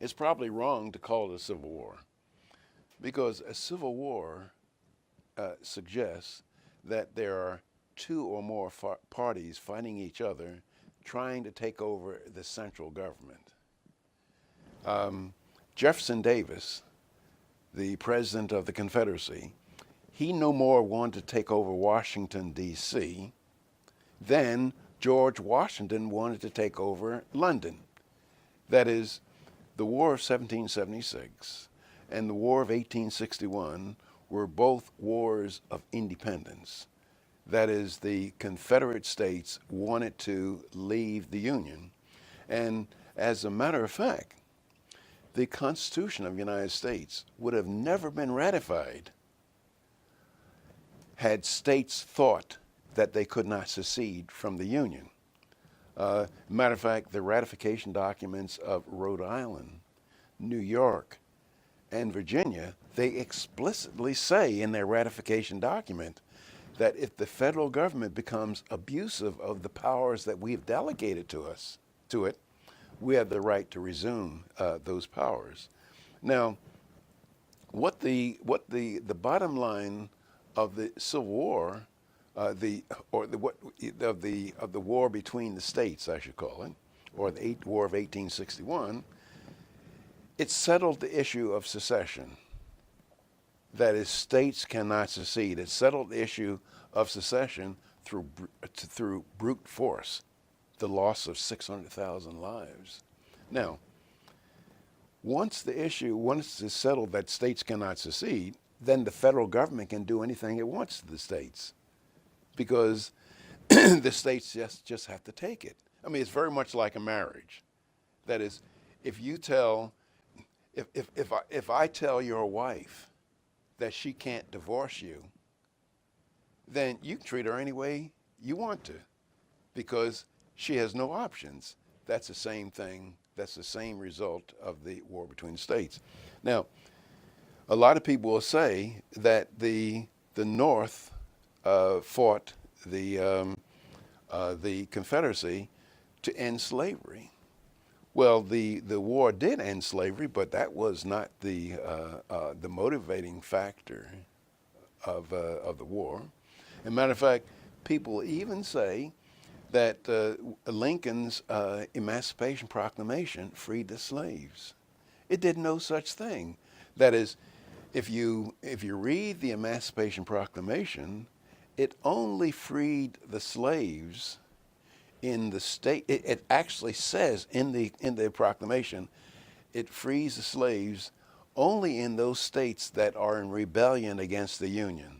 it's probably wrong to call it a civil war because a civil war suggests that there are two or more parties fighting each other, trying to take over the central government. Jefferson Davis, the president of the Confederacy, he no more wanted to take over Washington, D.C., than George Washington wanted to take over London. That is, the War of 1776 and the War of 1861 were both wars of independence. That is, the Confederate States wanted to leave the Union. And as a matter of fact, the Constitution of the United States would have never been ratified had states thought that they could not secede from the Union. Matter of fact, the ratification documents of Rhode Island, New York, and Virginia, they explicitly say in their ratification document that if the federal government becomes abusive of the powers that we've delegated to it, we have the right to resume those powers. Now, what the bottom line of the Civil War, of the war between the states, I should call it, or the War of 1861, it settled the issue of secession. That is, states cannot secede. It settled the issue of secession through brute force, the loss of 600,000 lives. Now, once it's settled that states cannot secede, then the federal government can do anything it wants to the states, because the states just have to take it. I mean, it's very much like a marriage. That is, if I tell your wife that she can't divorce you, then you can treat her any way you want to, because she has no options. That's the same thing. That's the same result of the war between the states. Now, a lot of people will say that the North fought the Confederacy to end slavery. Well, the war did end slavery, but that was not the motivating factor of the war. As a matter of fact, people even say that Lincoln's Emancipation Proclamation freed the slaves. It did no such thing. That is, if you read the Emancipation Proclamation, it only freed the slaves in the state. It actually says in the proclamation, it frees the slaves only in those states that are in rebellion against the Union.